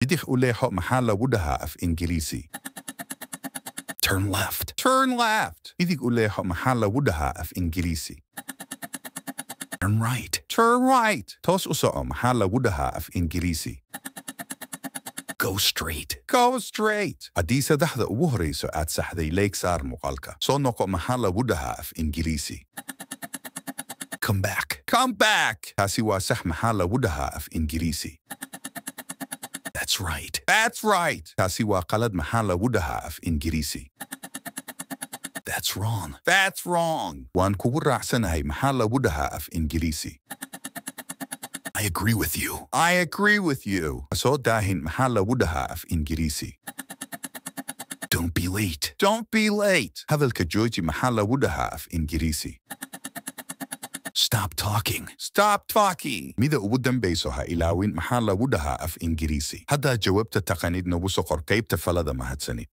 بدي أقوليها maxaa lagu dhahaa af Ingiriisi. Turn left. Turn left. بدي أقوليها maxaa lagu dhahaa af Ingiriisi. Turn right. Turn right. toos u soco maxaa lagu dhahaa af Ingiriisi. Go straight. Go straight. haddii saddexda ugu horeyso aad saxday leeg saar muuqaalka. soo noqo maxaa lagu dhahaa af Ingiriisi. Come back. Come back. taasi waa sax maxaa lagu dhahaa af Ingiriisi. That's right. That's right. taasi waa qalad maxaa lagu dhahaa af Ingiriisi. That's wrong. That's wrong. waan kugu raacsanahay maxaa lagu dhahaa af Ingiriisi. I agree with you. I agree with you. soo daahin maxaa lagu dhahaa af Ingiriisi. Don't be late. Don't be late. hadalka jooji maxaa lagu dhahaa af Ingiriisi. Stop talking. Stop talking. mida ugu dambayso ha ilaawin maxaa lagu dhahaa af Ingiriisi. haddaad jawaabta taqaanid nagu soo qor qaybta falada mahadsanid.